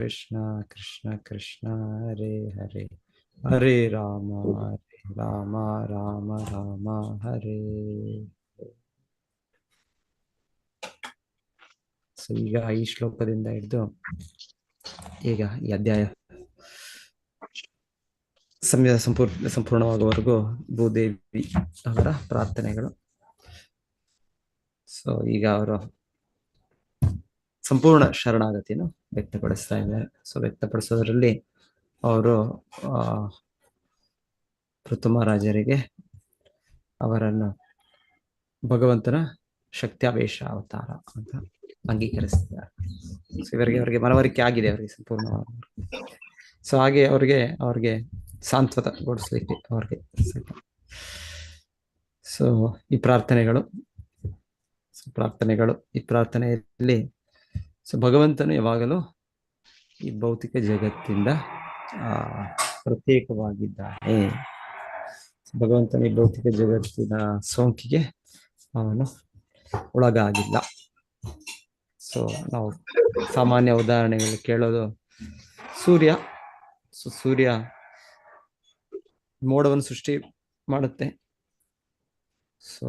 कृष्ण कृष्ण कृष्ण हरे हरे हरे राम राम राम राम हरे. So ಈಗ ಈ ಶ್ಲೋಕದಿಂದ ಹಿಡಿದು ಈಗ ಈ ಅಧ್ಯಾಯ ಸಂಪೂರ್ಣವಾಗುವವರೆಗೂ ಭೂದೇವಿ ಅವರ ಪ್ರಾರ್ಥನೆಗಳು. ಸೊ ಈಗ ಅವರು ಸಂಪೂರ್ಣ ಶರಣಾಗತಿಯನ್ನು ವ್ಯಕ್ತಪಡಿಸ್ತಾ ಇದ್ದಾರೆ. ಸೊ ವ್ಯಕ್ತಪಡಿಸೋದ್ರಲ್ಲಿ ಅವರು ಪೃಥುಮರಾಜರಿಗೆ ಅವರನ್ನು ಭಗವಂತನ ಶಕ್ತ್ಯಾವೇಶ ಅವತಾರ ಅಂತ ಅಂಗೀಕರಿಸಿದ್ದಾರೆ. ಸೊ ಅವರಿಗೆ ಮನವರಿಕೆ ಆಗಿದೆ, ಅವರಿಗೆ ಸಂಪೂರ್ಣವಾಗಿ. ಸೊ ಹಾಗೆ ಅವ್ರಿಗೆ ಸಾಂತ್ವನಗೊಳಿಸ್ಲಿಕ್ಕೆ ಅವ್ರಿಗೆ. ಸೊ ಈ ಪ್ರಾರ್ಥನೆಯಲ್ಲಿ ಸೊ ಭಗವಂತನು ಯಾವಾಗಲೂ ಈ ಭೌತಿಕ ಜಗತ್ತಿಂದ ಪ್ರತ್ಯೇಕವಾಗಿದ್ದಾನೆ. ಭಗವಂತನ ಈ ಭೌತಿಕ ಜಗತ್ತಿನ ಸೋಂಕಿಗೆ ಅವನು ಒಳಗಾಗಿಲ್ಲ. ಸೊ ನಾವು ಸಾಮಾನ್ಯ ಉದಾಹರಣೆಗಳು ಕೇಳೋದು ಸೂರ್ಯ ಮೋಡವನ್ನು ಸೃಷ್ಟಿ ಮಾಡುತ್ತೆ. ಸೊ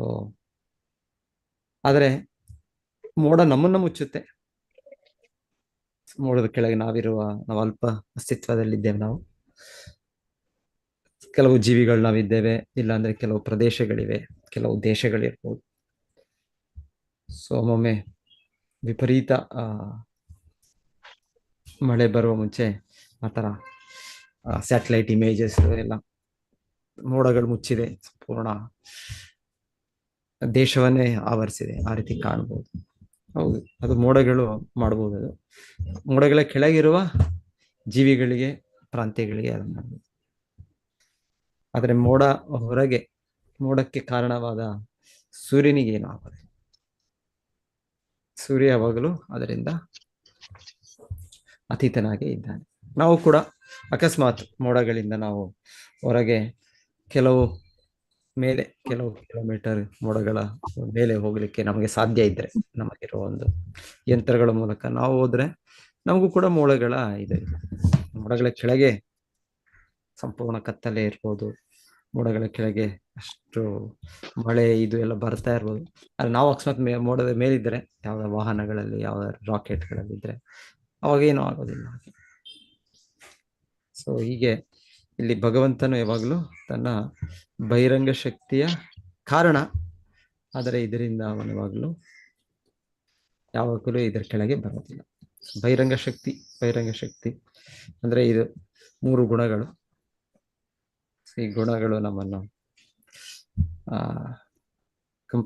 ಆದರೆ ಮೋಡ ನಮ್ಮನ್ನ ಮುಚ್ಚುತ್ತೆ. ಮೋಡದ ಕೆಳಗೆ ನಾವು ಅಲ್ಪ ಅಸ್ತಿತ್ವದಲ್ಲಿದ್ದೇವೆ. ನಾವು ಕೆಲವು ಜೀವಿಗಳು ನಾವಿದ್ದೇವೆ, ಇಲ್ಲಾಂದ್ರೆ ಕೆಲವು ಪ್ರದೇಶಗಳಿವೆ, ಕೆಲವು ದೇಶಗಳಿರ್ಬೋದು. ಸೊ ಒಮ್ಮೊಮ್ಮೆ ವಿಪರೀತ ಮಳೆ ಬರುವ ಮುಂಚೆ ಆ ಥರ ಸ್ಯಾಟಲೈಟ್ ಇಮೇಜಸ್ ಎಲ್ಲ ಮೋಡಗಳು ಮುಚ್ಚಿದೆ, ಪೂರ್ಣ ದೇಶವನ್ನೇ ಆವರಿಸಿದೆ, ಆ ರೀತಿ ಕಾಣ್ಬೋದು. ಹೌದು, ಅದು ಮೋಡಗಳು ಮಾಡ್ಬೋದು. ಅದು ಮೋಡಗಳ ಕೆಳಗಿರುವ ಜೀವಿಗಳಿಗೆ, ಪ್ರಾಂತ್ಯಗಳಿಗೆ ಅದನ್ನು ಮಾಡ್ಬೋದು. ಆದರೆ ಮೋಡಕ್ಕೆ ಕಾರಣವಾದ ಸೂರ್ಯನಿಗೆ ಏನು ಆಗೋದು? ಸೂರ್ಯ ಯಾವಾಗಲೂ ಅದರಿಂದ ಅತೀತನಾಗೇ ಇದ್ದಾನೆ. ನಾವು ಕೂಡ ಅಕಸ್ಮಾತ್ ಮೋಡಗಳಿಂದ ನಾವು ಹೊರಗೆ ಕೆಲವು ಕಿಲೋಮೀಟರ್ ಮೋಡಗಳ ಮೇಲೆ ಹೋಗ್ಲಿಕ್ಕೆ ನಮಗೆ ಸಾಧ್ಯ ಇದ್ರೆ, ನಮಗಿರುವ ಒಂದು ಯಂತ್ರಗಳ ಮೂಲಕ ನಾವು ಹೋದ್ರೆ ನಮಗೂ ಕೂಡ ಮೋಡಗಳ ಕೆಳಗೆ ಸಂಪೂರ್ಣ ಕತ್ತಲೆ ಇರ್ಬೋದು. ಮೋಡಗಳ ಕೆಳಗೆ ಅಷ್ಟು ಮಳೆ ಇದು ಎಲ್ಲ ಬರ್ತಾ ಇರ್ಬೋದು. ಆದ್ರೆ ನಾವು ಅಕಸ್ಮಾತ್ ಮೋಡದ ಮೇಲಿದ್ರೆ, ಯಾವ್ದ ವಾಹನಗಳಲ್ಲಿ, ಯಾವ್ದ ರಾಕೆಟ್ಗಳಲ್ಲಿ ಇದ್ರೆ ಅವಾಗ ಏನೂ ಆಗೋದಿಲ್ಲ. ಸೊ ಹೀಗೆ ಇಲ್ಲಿ ಭಗವಂತನು ಯಾವಾಗಲೂ ತನ್ನ ಬಹಿರಂಗ ಶಕ್ತಿಯ ಕಾರಣ, ಆದರೆ ಇದರಿಂದ ಅವನು ಯಾವಾಗಲೂ ಇದರ ಕೆಳಗೆ ಬರೋದಿಲ್ಲ. ಬಹಿರಂಗ ಶಕ್ತಿ ಅಂದ್ರೆ ಇದು 3 ಗುಣಗಳು. ಈ ಗುಣಗಳು ನಮ್ಮನ್ನು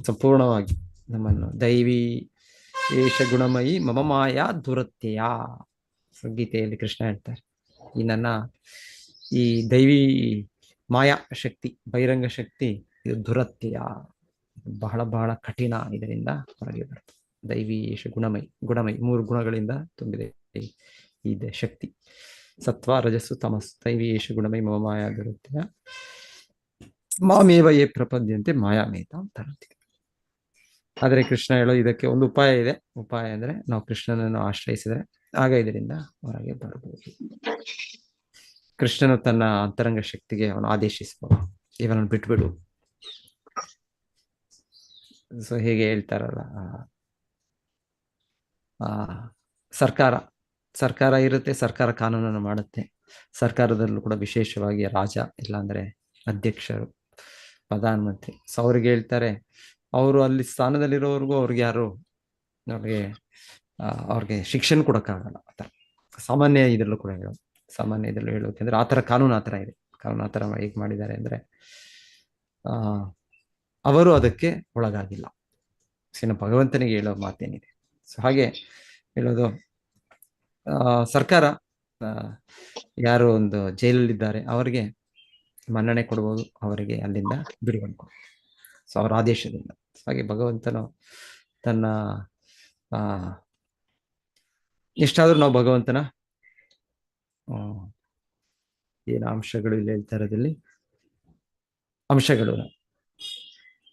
ಸಂಪೂರ್ಣವಾಗಿ ನಮ್ಮನ್ನು ದೈವಿ ಏಷ ಗುಣಮಯಿ ಮಮ ಮಾಯಾ ದುರತ್ಯಯ. ಗೀತೆಯಲ್ಲಿ ಕೃಷ್ಣ ಹೇಳ್ತಾರೆ, ಈ ದೈವಿ ಮಾಯಾ ಶಕ್ತಿ, ಬಹಿರಂಗ ಶಕ್ತಿ, ಇದು ದುರತ್ಯಯ, ಬಹಳ ಬಹಳ ಕಠಿಣ. ಇದರಿಂದ ಹೊರಗೆ ಬರ್ತದೆ. ದೈವಿ ಏಷ ಗುಣಮಯಿ 3 ಗುಣಗಳಿಂದ ತುಂಬಿದೆ ಇದೆ ಶಕ್ತಿ. ಸತ್ವ, ರಜಸ್ಸು, ತಮಸ್ಸು. ದೈವಿ ಏಷ ಗುಣಮಯಿ ಮಮ ಮಾಯಾ ದುರತ್ಯಯ ಮಾಮೇವ ಯೇ ಪ್ರಪದ್ಯಂತೆ ಮಾಯಾಮೇತ ಅಂತ ಹೇಳ್ತೀವಿ. ಆದರೆ ಕೃಷ್ಣ ಹೇಳೋ ಇದಕ್ಕೆ ಒಂದು ಉಪಾಯ ಇದೆ. ಉಪಾಯ ಅಂದ್ರೆ ನಾವು ಕೃಷ್ಣನನ್ನು ಆಶ್ರಯಿಸಿದ್ರೆ ಆಗ ಇದರಿಂದ ಹೊರಗೆ ಬರಬಹುದು. ಕೃಷ್ಣನು ತನ್ನ ಅಂತರಂಗ ಶಕ್ತಿಗೆ ಅವನು ಆದೇಶಿಸಬಹುದು, ಇವನನ್ನು ಬಿಟ್ಬಿಡು. ಸೊ ಹೇಗೆ ಹೇಳ್ತಾರಲ್ಲ, ಸರ್ಕಾರ ಇರುತ್ತೆ, ಸರ್ಕಾರ ಕಾನೂನನ್ನು ಮಾಡುತ್ತೆ. ಸರ್ಕಾರದಲ್ಲೂ ಕೂಡ ವಿಶೇಷವಾಗಿ ರಾಜ, ಇಲ್ಲಾಂದ್ರೆ ಅಧ್ಯಕ್ಷರು, ಪ್ರಧಾನಮಂತ್ರಿ. ಸೊ ಅವ್ರಿಗೆ ಹೇಳ್ತಾರೆ, ಅವರು ಅಲ್ಲಿ ಸ್ಥಾನದಲ್ಲಿರೋವರೆಗೂ ಅವ್ರಿಗೆ ಶಿಕ್ಷಣ ಕೊಡಕ್ಕಾಗಲ್ಲ. ಸಾಮಾನ್ಯ ಇದರಲ್ಲೂ ಕೂಡ ಹೇಳೋಕೆಂದ್ರೆ ಆ ಥರ ಕಾನೂನು ಆ ಥರ ಇದೆ. ಕಾನೂನು ಆ ಥರ ಹೇಗೆ ಮಾಡಿದ್ದಾರೆ ಅಂದ್ರೆ ಅವರು ಅದಕ್ಕೆ ಒಳಗಾಗಿಲ್ಲ. ಭಗವಂತನಿಗೆ ಹೇಳೋ ಮಾತೇನಿದೆ. ಸೊ ಹಾಗೆ ಹೇಳೋದು, ಸರ್ಕಾರ ಯಾರು ಒಂದು ಜೈಲಲ್ಲಿದ್ದಾರೆ ಅವರಿಗೆ ಮನ್ನಣೆ ಕೊಡ್ಬೋದು, ಅವರಿಗೆ ಅಲ್ಲಿಂದ ಬಿಡುಗಡೆ ಕೊಡ್ಬೋದು. ಸೊ ಅವರ ಆದೇಶದಿಂದ. ಹಾಗೆ ಭಗವಂತನು ತನ್ನ ಎಷ್ಟಾದ್ರೂ ನಾವು ಭಗವಂತನ ಏನು ಅಂಶಗಳು ಇಲ್ಲಿ ಹೇಳ್ತಾ ಇರೋದಲ್ಲಿ, ಅಂಶಗಳು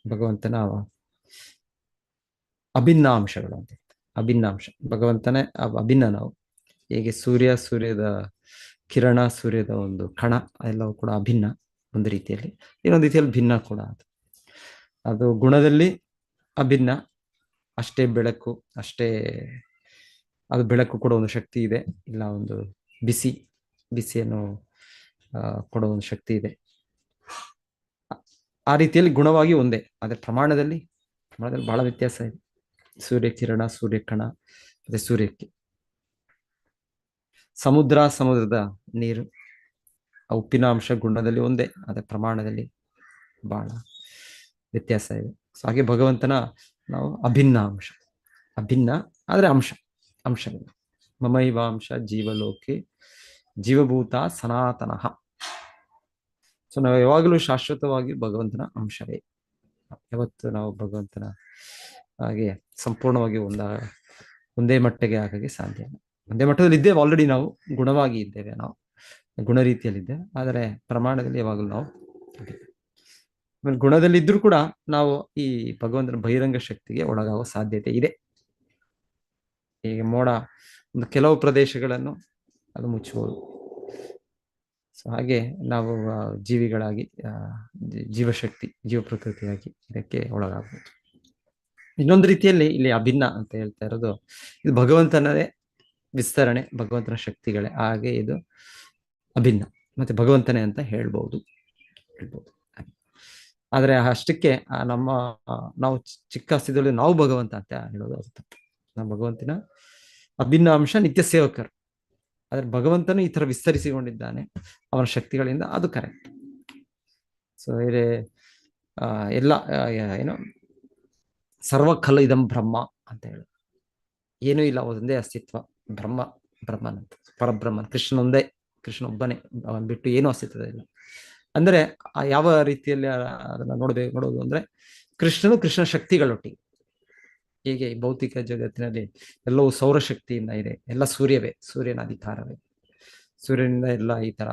ಭಗವಂತನ ಅಭಿನ್ನ ಅಂಶಗಳು ಅಂತ. ಅಭಿನ್ನ ಅಂಶ ಭಗವಂತನೇ ಅಭಿನ್ನ. ನಾವು ಹೇಗೆ ಸೂರ್ಯದ ಕಿರಣ, ಸೂರ್ಯದ ಒಂದು ಕಣ ಎಲ್ಲವೂ ಕೂಡ ಅಭಿನ್ನ ಒಂದು ರೀತಿಯಲ್ಲಿ, ಇನ್ನೊಂದು ರೀತಿಯಲ್ಲಿ ಭಿನ್ನ ಕೂಡ. ಅದು ಗುಣದಲ್ಲಿ ಅಭಿನ್ನ, ಅಷ್ಟೇ ಬೆಳಕು, ಅಷ್ಟೇ ಅದು ಬೆಳಕು ಕೊಡೋ ಒಂದು ಶಕ್ತಿ ಇದೆ, ಇಲ್ಲ ಒಂದು ಬಿಸಿಯನ್ನು ಕೊಡೋ ಒಂದು ಶಕ್ತಿ ಇದೆ. ಆ ರೀತಿಯಲ್ಲಿ ಗುಣವಾಗಿ ಒಂದೇ, ಆದರೆ ಪ್ರಮಾಣದಲ್ಲಿ ಬಹಳ ವ್ಯತ್ಯಾಸ ಇದೆ. ಸೂರ್ಯ ಕಿರಣ, ಸೂರ್ಯ ಕಣ ಮತ್ತೆ ಸೂರ್ಯಕ್ಕೆ. ಸಮುದ್ರದ ನೀರು, ಆ ಉಪ್ಪಿನ ಅಂಶ ಗುಣದಲ್ಲಿ ಒಂದೇ, ಆದರೆ ಪ್ರಮಾಣದಲ್ಲಿ ಬಹಳ ವ್ಯತ್ಯಾಸ ಇದೆ. ಸೊ ಹಾಗೆ ಭಗವಂತನ ನಾವು ಅಭಿನ್ನ ಆದರೆ ಅಂಶವಿದೆ. ಮಮೈವಾಂಶ ಜೀವಲೋಕೆ ಜೀವಭೂತ ಸನಾತನಃ. ಸೊ ನಾವು ಯಾವಾಗಲೂ ಶಾಶ್ವತವಾಗಿ ಭಗವಂತನ ಅಂಶವೇ. ಯಾವತ್ತು ನಾವು ಭಗವಂತನ ಹಾಗೆ ಸಂಪೂರ್ಣವಾಗಿ ಒಂದೇ ಮಟ್ಟಿಗೆ ಆಗೋಕ್ಕೆ ಸಾಧ್ಯ ಇಲ್ಲ. ಒಂದೇ ಮಟ್ಟದಲ್ಲಿ ಇದ್ದೇವೆ, ಆಲ್ರೆಡಿ ನಾವು ಗುಣವಾಗಿ ಇದ್ದೇವೆ, ನಾವು ಗುಣ ರೀತಿಯಲ್ಲಿದ್ದೇವೆ, ಆದರೆ ಪ್ರಮಾಣದಲ್ಲಿ ಯಾವಾಗಲೂ ನಾವು ಆಮೇಲೆ ಗುಣದಲ್ಲಿ ಇದ್ರೂ ಕೂಡ ನಾವು ಈ ಭಗವಂತನ ಬಹಿರಂಗ ಶಕ್ತಿಗೆ ಒಳಗಾಗುವ ಸಾಧ್ಯತೆ ಇದೆ. ಈಗ ಮೋಡ ಒಂದು ಕೆಲವು ಪ್ರದೇಶಗಳನ್ನು ಅದು ಮುಚ್ಚಬಹುದು. ಸೊ ಹಾಗೆ ನಾವು ಜೀವಿಗಳಾಗಿ ಜೀವಶಕ್ತಿ, ಜೀವ ಪ್ರಕೃತಿಯಾಗಿ ಇದಕ್ಕೆ ಒಳಗಾಗಬಹುದು. ಇನ್ನೊಂದು ರೀತಿಯಲ್ಲಿ ಇಲ್ಲಿ ಅಭಿನ್ನ ಅಂತ ಹೇಳ್ತಾ ಇರೋದು, ಇದು ಭಗವಂತನದೇ ವಿಸ್ತರಣೆ, ಭಗವಂತನ ಶಕ್ತಿಗಳೇ, ಹಾಗೆ ಇದು ಅಭಿನ್ನ ಮತ್ತೆ ಭಗವಂತನೇ ಅಂತ ಹೇಳ್ಬೋದು. ಆದ್ರೆ ಅಷ್ಟಕ್ಕೆ ನಾವು ಚಿಕ್ಕ ಅಸ್ತಿತ್ವದಲ್ಲಿ ನಾವು ಭಗವಂತ ಅಂತ ಹೇಳೋದು ಅದು ತಪ್ಪು. ನಾವು ಭಗವಂತನ ಅಭಿನ್ನ ಅಂಶ, ನಿತ್ಯ ಸೇವಕರು. ಆದ್ರೆ ಭಗವಂತನು ಈ ತರ ವಿಸ್ತರಿಸಿಕೊಂಡಿದ್ದಾನೆ ಅವನ ಶಕ್ತಿಗಳಿಂದ, ಅದು ಕರೆಕ್ಟ್. ಸೊ ಎಲ್ಲ ಏನು ಸರ್ವಕಲ ಇದಂ ಬ್ರಹ್ಮ ಅಂತ ಹೇಳಿ, ಏನೂ ಇಲ್ಲ, ಒಂದೇ ಅಸ್ತಿತ್ವ, ಬ್ರಹ್ಮನಂತ, ಪರಬ್ರಹ್ಮನ್, ಕೃಷ್ಣ ಒಬ್ಬನೇ, ಅವನ್ ಬಿಟ್ಟು ಏನೂ ಅಸ್ತಿತ್ವದ ಇಲ್ಲ. ಅಂದ್ರೆ ಯಾವ ರೀತಿಯಲ್ಲಿ ಅದನ್ನ ನೋಡೋದು ಅಂದ್ರೆ, ಕೃಷ್ಣ ಶಕ್ತಿಗಳೊಟ್ಟಿಗೆ. ಹೀಗೆ ಈ ಭೌತಿಕ ಜಗತ್ತಿನಲ್ಲಿ ಎಲ್ಲವೂ ಸೌರಶಕ್ತಿಯಿಂದ ಇದೆ, ಎಲ್ಲ ಸೂರ್ಯನ ಅಧಿಕಾರವೇ. ಸೂರ್ಯನಿಂದ ಎಲ್ಲ ಈ ತರ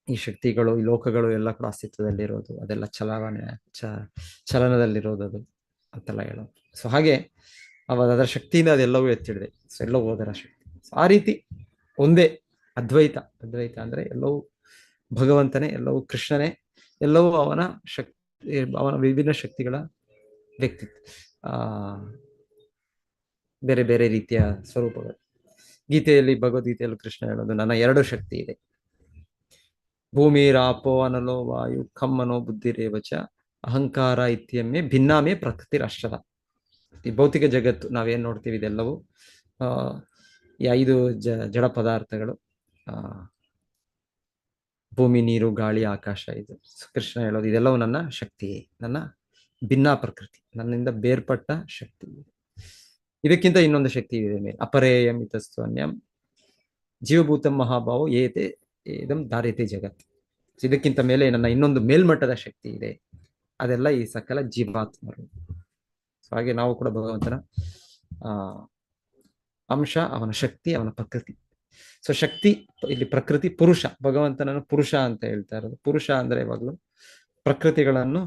ಈ ಶಕ್ತಿಗಳು, ಈ ಲೋಕಗಳು ಎಲ್ಲ ಕೂಡ ಅಸ್ತಿತ್ವದಲ್ಲಿರೋದು, ಅದೆಲ್ಲ ಚಲನದಲ್ಲಿರೋದು, ಅದು ಅಂತೆಲ್ಲ ಹೇಳೋದು. ಸೊ ಹಾಗೆ ಅದರ ಶಕ್ತಿಯಿಂದ ಅದೆಲ್ಲವೂ ಎತ್ತಿಡಿದೆ. ಸೊ ಎಲ್ಲವೂ ಅದರ ಶಕ್ತಿ. ಸೊ ಆ ರೀತಿ ಒಂದೇ ಅದ್ವೈತ ಅಂದ್ರೆ ಎಲ್ಲವೂ ಭಗವಂತನೇ, ಎಲ್ಲವೂ ಕೃಷ್ಣನೇ, ಎಲ್ಲವೂ ಅವನ ವಿಭಿನ್ನ ಶಕ್ತಿಗಳ ವ್ಯಕ್ತಿತ್ವ, ಬೇರೆ ಬೇರೆ ರೀತಿಯ ಸ್ವರೂಪಗಳು. ಭಗವದ್ಗೀತೆಯಲ್ಲಿ ಕೃಷ್ಣ ಹೇಳೋದು, ನನ್ನ 2 ಶಕ್ತಿ ಇದೆ, ಭೂಮಿ ರಾಪೋ ಅನಲೋ ವಾಯು ಖಮ್ಮನೋ ಬುದ್ಧಿರೇವಚ ಅಹಂಕಾರ ಇತ್ಯಮ್ಮೆ ಭಿನ್ನಾಮೇ ಪ್ರಕೃತಿ ರಾಷ್ಟ್ರದ. ಈ ಭೌತಿಕ ಜಗತ್ತು ನಾವೇನ್ ನೋಡ್ತೀವಿ, ಇದೆಲ್ಲವೂ ಈ 5 ಜಡ ಪದಾರ್ಥಗಳು, ಭೂಮಿ, ನೀರು, ಗಾಳಿ, ಆಕಾಶ. ಇದು ಕೃಷ್ಣ ಹೇಳೋದು, ಇದೆಲ್ಲವೂ ನನ್ನ ಶಕ್ತಿಯೇ, ನನ್ನ ಭಿನ್ನ ಪ್ರಕೃತಿ, ನನ್ನಿಂದ ಬೇರ್ಪಟ್ಟ ಶಕ್ತಿ. ಇದಕ್ಕಿಂತ ಇನ್ನೊಂದು ಶಕ್ತಿ ಇದೆ ಮೇಲೆ, ಅಪರೇಯಂ ಇತಸ್ತ್ವನ್ಯಂ ಜೀವಭೂತಂ ಮಹಾಭಾವೋ ಏತೆ ಇದಂ ಧಾರ್ಯತೆ ಜಗತ್. ಇದಕ್ಕಿಂತ ಮೇಲೆ ನನ್ನ ಇನ್ನೊಂದು ಮೇಲ್ಮಟ್ಟದ ಶಕ್ತಿ ಇದೆ, ಅದೆಲ್ಲ ಈ ಸಕಲ ಜೀವಾತ್ಮರು. ಹಾಗೆ ನಾವು ಕೂಡ ಭಗವಂತನ ಅಂಶ, ಅವನ ಶಕ್ತಿ, ಅವನ ಪ್ರಕೃತಿ. ಸೊ ಶಕ್ತಿ ಇಲ್ಲಿ ಪ್ರಕೃತಿ, ಪುರುಷ, ಭಗವಂತನನ್ನು ಪುರುಷ ಅಂತ ಹೇಳ್ತಾ ಇರೋದು. ಪುರುಷ ಅಂದ್ರೆ ಯಾವಾಗಲೂ ಪ್ರಕೃತಿಗಳನ್ನು,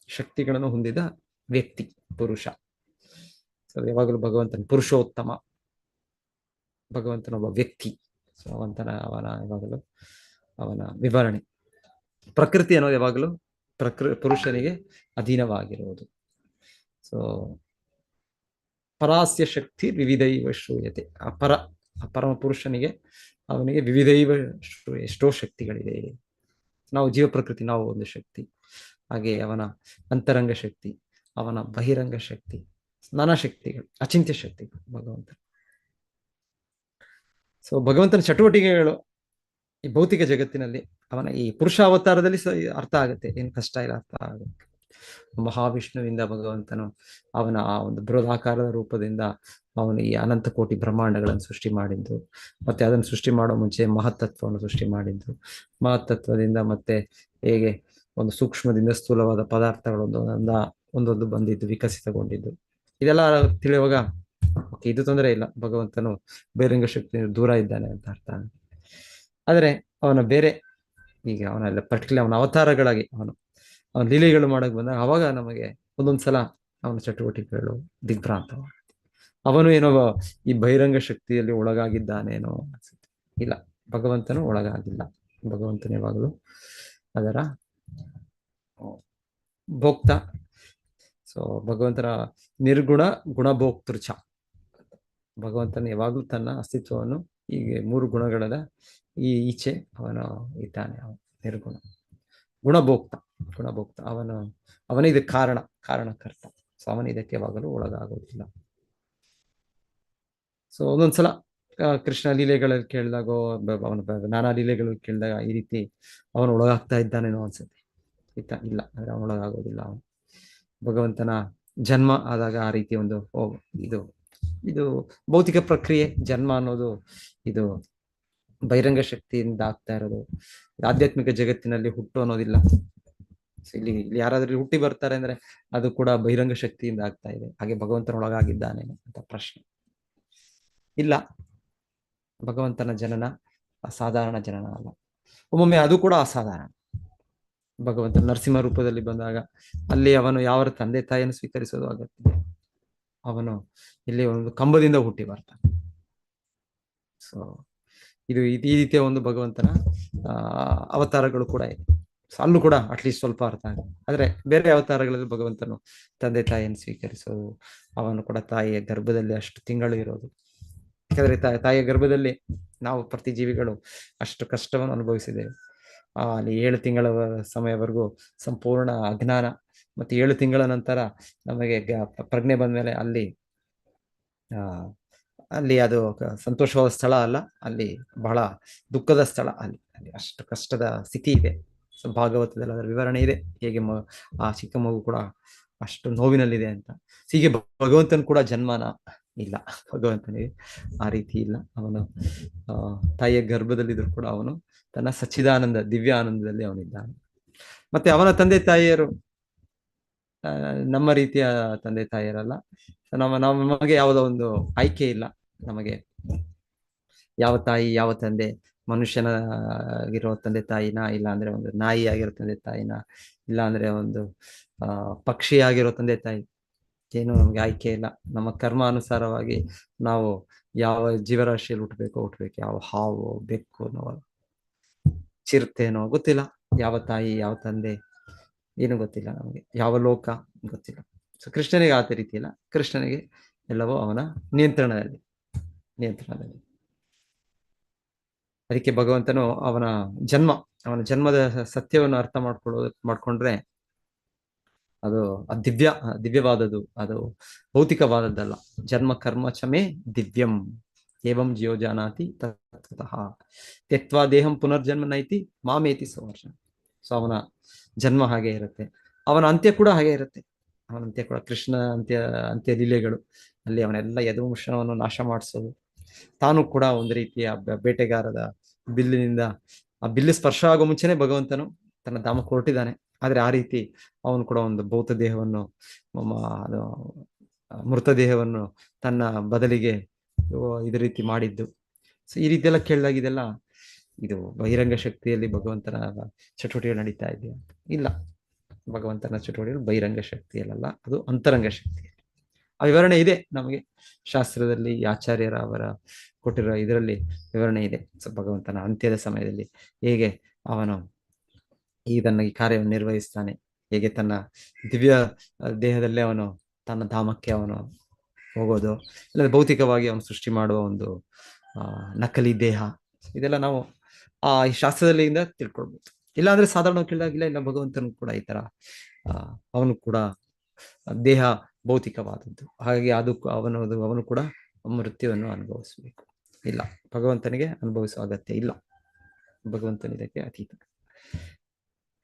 ಶಕ್ತಿಗಳನ್ನು ಹೊಂದಿದ ವ್ಯಕ್ತಿ ಪುರುಷ. ಸೊ ಯಾವಾಗಲೂ ಭಗವಂತನ ಪುರುಷೋತ್ತಮ, ಭಗವಂತನೊಬ್ಬ ವ್ಯಕ್ತಿ. ಸೊ ಯಾವಾಗಲೂ ಅವನ ವಿವರಣೆ. ಪ್ರಕೃತಿ ಅನ್ನೋದು ಯಾವಾಗಲೂ ಪುರುಷನಿಗೆ ಅಧೀನವಾಗಿರುವುದು. ಸೊ ಪರಾಸ್ಯ ಶಕ್ತಿ ವಿವಿಧೈವ ಶ್ರೂಯತೆ. ಪರಮ ಪುರುಷನಿಗೆ, ಅವನಿಗೆ ವಿವಿಧೈವ ಎಷ್ಟೋ ಶಕ್ತಿಗಳಿದೆ. ನಾವು ಜೀವ ಪ್ರಕೃತಿ, ನಾವು ಒಂದು ಶಕ್ತಿ. ಹಾಗೆ ಅವನ ಅಂತರಂಗ ಶಕ್ತಿ, ಅವನ ಬಹಿರಂಗ ಶಕ್ತಿ, ನಾನಾ ಶಕ್ತಿಗಳು, ಅಚಿಂತ್ಯ ಶಕ್ತಿಗಳು ಭಗವಂತ. ಸೊ ಭಗವಂತನ ಚಟುವಟಿಕೆಗಳು ಈ ಭೌತಿಕ ಜಗತ್ತಿನಲ್ಲಿ ಅವನ ಈ ಪುರುಷ ಅವತಾರದಲ್ಲಿ ಅರ್ಥ ಆಗುತ್ತೆ, ಏನು ಕಷ್ಟ ಇಲ್ಲ, ಅರ್ಥ ಆಗುತ್ತೆ. ಮಹಾವಿಷ್ಣುವಿಂದ ಭಗವಂತನು ಅವನ ಆ ಒಂದು ಬೃಹದಾಕಾರದ ರೂಪದಿಂದ ಅವನು ಈ ಅನಂತ ಕೋಟಿ ಬ್ರಹ್ಮಾಂಡಗಳನ್ನು ಸೃಷ್ಟಿ ಮಾಡಿದ್ದು, ಮತ್ತೆ ಅದನ್ನು ಸೃಷ್ಟಿ ಮಾಡೋ ಮುಂಚೆ ಮಹತ್ತತ್ವವನ್ನು ಸೃಷ್ಟಿ ಮಾಡಿದ್ದು, ಮಹತ್ತತ್ವದಿಂದ ಮತ್ತೆ ಹೇಗೆ ಒಂದು ಸೂಕ್ಷ್ಮದಿಂದ ಸ್ಥೂಲವಾದ ಪದಾರ್ಥಗಳು ಒಂದೊಂದು ಬಂದಿದ್ದು, ವಿಕಸಿತಗೊಂಡಿದ್ದು, ಇದೆಲ್ಲ ತಿಳಿಯುವಾಗ ಇದು ತೊಂದರೆ ಇಲ್ಲ, ಭಗವಂತನು ಬಹಿರಂಗ ಶಕ್ತಿ ದೂರ ಇದ್ದಾನೆ ಅಂತ ಅರ್ಥ. ಆದರೆ ಅವನ ಬೇರೆ ಈಗ ಅವನೆಲ್ಲ ಪರ್ಟಿಕ್ಯುಲರ್ ಅವನ ಅವತಾರಗಳಾಗಿ ಅವನ ಲೀಲೆಗಳು ಮಾಡಕ್ ಬಂದಾಗ ಅವಾಗ ನಮಗೆ ಒಂದೊಂದ್ಸಲ ಅವನ ಚಟುವಟಿಕೆಗಳು ದಿಗ್ಭ್ರಾಂತ. ಅವನು ಏನೋ ಈ ಬಹಿರಂಗ ಶಕ್ತಿಯಲ್ಲಿ ಒಳಗಾಗಿದ್ದಾನೇನೋ ಅನ್ಸುತ್ತೆ. ಇಲ್ಲ, ಭಗವಂತನು ಒಳಗಾಗಿಲ್ಲ. ಭಗವಂತನ ಯಾವಾಗಲೂ ಅದರ ಭೋಕ್ತ. ಸೊ ಭಗವಂತನ ನಿರ್ಗುಣ ಗುಣಭೋಕ್ತೃಚ. ಭಗವಂತನ ಯಾವಾಗಲೂ ತನ್ನ ಅಸ್ತಿತ್ವವನ್ನು ಹೀಗೆ 3 ಗುಣಗಳ ಈಚೆ ಅವನು ಇದ್ದಾನೆ. ಅವನು ನಿರ್ಗುಣ ಗುಣಭೋಕ್ತ. ಗುಣಭೋಕ್ತ ಅವನೇ ಇದಕ್ಕೆ ಕಾರಣಕರ್ತ. ಸೊ ಅವನು ಇದಕ್ಕೆ ಯಾವಾಗಲೂ ಒಳಗಾಗೋದಿಲ್ಲ. ಸೊ ಒಂದೊಂದ್ಸಲ ಕೃಷ್ಣ ಲೀಲೆಗಳಲ್ಲಿ ಕೇಳಿದಾಗ, ಅವನ ನಾನಾ ಲೀಲೆಗಳಲ್ಲಿ ಕೇಳಿದಾಗ ಈ ರೀತಿ ಅವನು ಒಳಗಾಗ್ತಾ ಇದ್ದಾನೇನೋ ಅನ್ಸುತ್ತೆ. ಇಲ್ಲ, ಅಂದ್ರೆ ಅವನು ಒಳಗಾಗೋದಿಲ್ಲ. ಅವನು ಭಗವಂತನ ಜನ್ಮ ಆದಾಗ ಆ ರೀತಿ ಒಂದು ಇದು ಭೌತಿಕ ಪ್ರಕ್ರಿಯೆ. ಜನ್ಮ ಅನ್ನೋದು ಇದು ಬಹಿರಂಗ ಶಕ್ತಿಯಿಂದ ಆಗ್ತಾ ಇರೋದು. ಆಧ್ಯಾತ್ಮಿಕ ಜಗತ್ತಿನಲ್ಲಿ ಹುಟ್ಟು ಅನ್ನೋದಿಲ್ಲ. ಇಲ್ಲಿ ಯಾರಾದ್ರೂ ಹುಟ್ಟಿ ಬರ್ತಾರೆ ಅಂದ್ರೆ ಅದು ಕೂಡ ಬಹಿರಂಗ ಶಕ್ತಿಯಿಂದ ಆಗ್ತಾ ಇದೆ. ಹಾಗೆ ಭಗವಂತನೊಳಗಾಗಿದ್ದಾನೆ ಅಂತ ಪ್ರಶ್ನೆ ಇಲ್ಲ. ಭಗವಂತನ ಜನನ ಅಸಾಧಾರಣ ಜನನ ಅಲ್ಲ. ಒಮ್ಮೊಮ್ಮೆ ಅದು ಕೂಡ ಅಸಾಧಾರಣ. ಭಗವಂತ ನರಸಿಂಹ ರೂಪದಲ್ಲಿ ಬಂದಾಗ ಅಲ್ಲಿ ಅವನು ಯಾವ ತಂದೆ ತಾಯಿಯನ್ನು ಸ್ವೀಕರಿಸೋದು ಅಗತ್ಯ. ಅವನು ಇಲ್ಲಿ ಒಂದು ಕಂಬದಿಂದ ಹುಟ್ಟಿ ಬರ್ತಾನೆ. ಸೊ ಇದು ಈ ರೀತಿಯ ಒಂದು ಭಗವಂತನ ಅವತಾರಗಳು ಕೂಡ ಇದೆ. ಅಲ್ಲೂ ಕೂಡ ಅಟ್ಲೀಸ್ಟ್ ಸ್ವಲ್ಪ ಅರ್ಥ ಆಗುತ್ತೆ. ಆದ್ರೆ ಬೇರೆ ಅವತಾರಗಳಲ್ಲಿ ಭಗವಂತನು ತಂದೆ ತಾಯಿಯನ್ನು ಸ್ವೀಕರಿಸೋದು, ಅವನು ಕೂಡ ತಾಯಿಯ ಗರ್ಭದಲ್ಲಿ ಅಷ್ಟು ತಿಂಗಳು ಇರೋದು. ಯಾಕಂದ್ರೆ ತಾಯಿಯ ಗರ್ಭದಲ್ಲಿ ನಾವು ಪ್ರತಿ ಜೀವಿಗಳು ಅಷ್ಟು ಕಷ್ಟವನ್ನು ಅನುಭವಿಸಿದ್ದೇವೆ. ಅಲ್ಲಿ 7 ತಿಂಗಳ ಸಮಯವರೆಗೂ ಸಂಪೂರ್ಣ ಅಜ್ಞಾನ. ಮತ್ತೆ 7 ತಿಂಗಳ ನಂತರ ನಮಗೆ ಪ್ರಜ್ಞೆ ಬಂದ್ಮೇಲೆ ಅಲ್ಲಿ ಅದು ಸಂತೋಷವಾದ ಸ್ಥಳ ಅಲ್ಲ, ಅಲ್ಲಿ ಬಹಳ ದುಃಖದ ಸ್ಥಳ. ಅಲ್ಲಿ ಅಷ್ಟು ಕಷ್ಟದ ಸ್ಥಿತಿ ಇದೆ. ಭಾಗವತದಲ್ಲಿ ಅದರ ವಿವರಣೆ ಇದೆ, ಹೇಗೆ ಆ ಚಿಕ್ಕ ಮಗು ಕೂಡ ಅಷ್ಟು ನೋವಿನಲ್ಲಿದೆ ಅಂತ. ಹೀಗೆ ಭಗವಂತನ ಕೂಡ ಜನ್ಮನ ಇಲ್ಲ. ಭಗವಂತನಿಗೆ ಆ ರೀತಿ ಇಲ್ಲ. ಅವನು ತಾಯಿಯ ಗರ್ಭದಲ್ಲಿದ್ರು ಕೂಡ ಅವನು ತನ್ನ ಸಚ್ಚಿದಾನಂದ ದಿವ್ಯ ಆನಂದದಲ್ಲಿ ಅವನಿದ್ದಾನೆ. ಮತ್ತೆ ಅವನ ತಂದೆ ತಾಯಿಯರು ನಮ್ಮ ರೀತಿಯ ತಂದೆ ತಾಯಿಯರಲ್ಲ. ನಮಗೆ ಯಾವುದೋ ಒಂದು ಆಯ್ಕೆ ಇಲ್ಲ. ನಮಗೆ ಯಾವ ತಾಯಿ ಯಾವ ತಂದೆ, ಮನುಷ್ಯನಾಗಿರೋ ತಂದೆ ತಾಯಿನ, ಇಲ್ಲ ಅಂದ್ರೆ ಒಂದು ನಾಯಿ ಆಗಿರೋ ತಂದೆ ತಾಯಿನ, ಇಲ್ಲ ಅಂದ್ರೆ ಒಂದು ಪಕ್ಷಿ ಆಗಿರೋ ತಂದೆ ತಾಯಿ, ಏನು ನಮ್ಗೆ ಆಯ್ಕೆ ಇಲ್ಲ. ನಮ್ಮ ಕರ್ಮ ಅನುಸಾರವಾಗಿ ನಾವು ಯಾವ ಜೀವರಾಶಿಯಲ್ಲಿ ಹುಟ್ಟಬೇಕು. ಯಾವ ಹಾವು, ಬೆಕ್ಕು, ಚಿರತೆನೋ ಗೊತ್ತಿಲ್ಲ. ಯಾವ ತಾಯಿ ಯಾವ ತಂದೆ ಏನು ಗೊತ್ತಿಲ್ಲ ನಮಗೆ. ಯಾವ ಲೋಕ ಗೊತ್ತಿಲ್ಲ. ಸೊ ಕೃಷ್ಣನಿಗೆ ಆದ ರೀತಿ ಇಲ್ಲ. ಕೃಷ್ಣನಿಗೆ ಎಲ್ಲವೂ ಅವನ ನಿಯಂತ್ರಣದಲ್ಲಿ. ಅದಕ್ಕೆ ಭಗವಂತನು ಅವನ ಜನ್ಮದ ಸತ್ಯವನ್ನು ಅರ್ಥ ಮಾಡ್ಕೊಂಡ್ರೆ ಅದು ದಿವ್ಯವಾದದ್ದು. ಅದು ಭೌತಿಕವಾದದ್ದಲ್ಲ. ಜನ್ಮ ಕರ್ಮ ಚಮೇ ದಿವ್ಯಂ ಏವಂ ಜಿಯೋ ಜಾನಾತಿ ತತ್ವತಃ ತ್ಯಕ್ವಾ ದೇಹಂ ಪುನರ್ಜನ್ಮ ನೈತಿ ಮಾಮೇತಿ ಸಂವರ್ಷ. ಸೊ ಅವನ ಜನ್ಮ ಹಾಗೆ ಇರುತ್ತೆ, ಅವನ ಅಂತ್ಯ ಕೂಡ ಹಾಗೆ ಇರುತ್ತೆ. ಅವನ ಅಂತ್ಯ ಕೂಡ ಕೃಷ್ಣ ಅಂತ್ಯ ಲೀಲೆಗಳು ಅಲ್ಲಿ ಅವನೆಲ್ಲ ಯದುವಂಶವನ್ನು ನಾಶ ಮಾಡಿಸೋದು. ತಾನು ಕೂಡ ಒಂದು ರೀತಿಯ ಬೇಟೆಗಾರದ ಬಿಲ್ಲಿನಿಂದ ಆ ಬಿಲ್ಲು ಸ್ಪರ್ಶ ಆಗೋ ಮುಂಚೆನೆ ಭಗವಂತನು ತನ್ನ ಧಾಮಕ್ಕೆ ಹೊರಟಿದ್ದಾನೆ. ಆದ್ರೆ ಆ ರೀತಿ ಅವನು ಕೂಡ ಒಂದು ಭೌತ ದೇಹವನ್ನು, ಮೃತದೇಹವನ್ನು ತನ್ನ ಬದಲಿಗೆ ಇದೇ ರೀತಿ ಮಾಡಿದ್ದು. ಸೊ ಈ ರೀತಿ ಎಲ್ಲ ಕೇಳಿದಾಗ ಇದೆಲ್ಲ ಇದು ಬಹಿರಂಗ ಶಕ್ತಿಯಲ್ಲಿ ಭಗವಂತನ ಚಟುವಟಿಕೆಗಳು ನಡೀತಾ ಇದೆಯಾ? ಇಲ್ಲ. ಭಗವಂತನ ಚಟುವಟಿಕೆಗಳು ಬಹಿರಂಗ ಶಕ್ತಿಯಲ್ಲ, ಅದು ಅಂತರಂಗ ಶಕ್ತಿ. ಆ ವಿವರಣೆ ಇದೆ ನಮಗೆ ಶಾಸ್ತ್ರದಲ್ಲಿ. ಆಚಾರ್ಯರ ಅವರ ಕೊಟ್ಟಿರೋ ಇದರಲ್ಲಿ ವಿವರಣೆ ಇದೆ. ಸೊ ಭಗವಂತನ ಅಂತ್ಯದ ಸಮಯದಲ್ಲಿ ಹೇಗೆ ಅವನು ಈ ಕಾರ್ಯವನ್ನು ನಿರ್ವಹಿಸ್ತಾನೆ, ಹೇಗೆ ತನ್ನ ದಿವ್ಯ ದೇಹದಲ್ಲೇ ಅವನು ತನ್ನ ಧಾಮಕ್ಕೆ ಅವನು ಹೋಗೋದು, ಇಲ್ಲ ಭೌತಿಕವಾಗಿ ಅವನು ಸೃಷ್ಟಿ ಮಾಡುವ ಒಂದು ನಕಲಿ ದೇಹ. ಇದೆಲ್ಲ ನಾವು ಈ ಶಾಸ್ತ್ರದಲ್ಲಿಂದ ತಿಳ್ಕೊಳ್ಬೋದು. ಇಲ್ಲ ಅಂದ್ರೆ ಸಾಧಾರಣ ಕೇಳಿದಾಗಿಲ್ಲ. ಇಲ್ಲ ಭಗವಂತನು ಕೂಡ ಈ ತರ ಅವನು ಕೂಡ ದೇಹ ಭೌತಿಕವಾದದ್ದು, ಹಾಗಾಗಿ ಅವನು ಕೂಡ ಮೃತ್ಯುವನ್ನು ಅನುಭವಿಸಬೇಕು. ಇಲ್ಲ, ಭಗವಂತನಿಗೆ ಅನುಭವಿಸುವ ಅಗತ್ಯ ಇಲ್ಲ. ಭಗವಂತನ ಇದಕ್ಕೆ ಅತೀತ.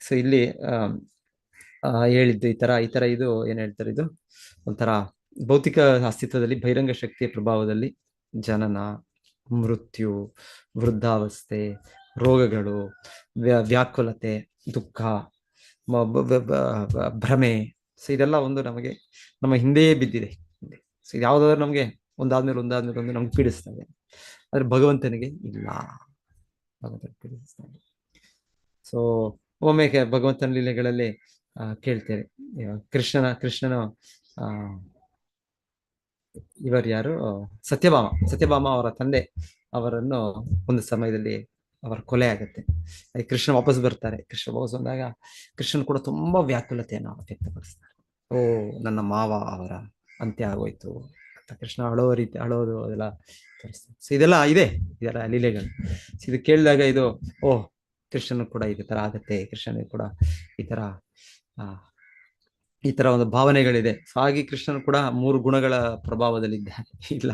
ಸೊ ಇಲ್ಲಿ ಹೇಳಿದ್ದು ಈ ತರ ಇದು ಏನ್ ಹೇಳ್ತಾರೆ, ಇದು ಒಂಥರ ಭೌತಿಕ ಅಸ್ತಿತ್ವದಲ್ಲಿ ಬಹಿರಂಗ ಶಕ್ತಿಯ ಪ್ರಭಾವದಲ್ಲಿ ಜನನ, ಮೃತ್ಯು, ವೃದ್ಧಾವಸ್ಥೆ, ರೋಗಗಳು, ವ್ಯಾಕುಲತೆ, ದುಃಖ, ಭ್ರಮೆ. ಸೊ ಇದೆಲ್ಲ ಒಂದು ನಮಗೆ ನಮ್ಮ ಹಿಂದೆ ಬಿದ್ದಿದೆ. ಸೊ ಯಾವ್ದಾದ್ರು ನಮ್ಗೆ ಒಂದಾದ್ಮೇಲೆ ಒಂದು ನಮ್ಗೆ ಪೀಡಿಸ್ತದೆ. ಆದ್ರೆ ಭಗವಂತನಿಗೆ ಇಲ್ಲ. ಪೀಡಿಸ್ತದೆ. ಸೊ ಒಮ್ಮೆ ಭಗವಂತನ ಲೀಲೆಗಳಲ್ಲಿ ಕೇಳ್ತೇವೆ, ಕೃಷ್ಣನ ಇವರು ಯಾರು, ಸತ್ಯಭಾಮ ಅವರ ತಂದೆ ಅವರನ್ನು ಒಂದು ಸಮಯದಲ್ಲಿ ಅವರ ಕೊಲೆ ಆಗುತ್ತೆ. ಕೃಷ್ಣ ವಾಪಸ್ ಬರ್ತಾರೆ. ಕೃಷ್ಣ ವಾಪಸ್ ಬಂದಾಗ ಕೃಷ್ಣನ್ ಕೂಡ ತುಂಬಾ ವ್ಯಾಕುಲತೆಯನ್ನು ವ್ಯಕ್ತಪಡಿಸ್ತಾರೆ. ಓ, ನನ್ನ ಮಾವ ಅವರ ಅಂತ್ಯ ಆಗೋಯ್ತು ಅಂತ ಕೃಷ್ಣ ಅಳೋ ರೀತಿ ಅಳೋದು ಅದೆಲ್ಲ ತೋರಿಸ್ತಾರೆ. ಸೊ ಇದೆಲ್ಲ ಇದೆಲ್ಲ ಲೀಲೆಗಳು. ಇದು ಕೇಳಿದಾಗ ಇದು ಕೃಷ್ಣನು ಕೂಡ ಇದೇ ತರ ಆಗತ್ತೆ, ಕೃಷ್ಣನಿಗೆ ಕೂಡ ಈ ತರ ಒಂದು ಭಾವನೆಗಳಿದೆ. ಸೊ ಹಾಗೆ ಕೃಷ್ಣನು ಕೂಡ 3 ಗುಣಗಳ ಪ್ರಭಾವದಲ್ಲಿದ್ದಾನೆ. ಇಲ್ಲ,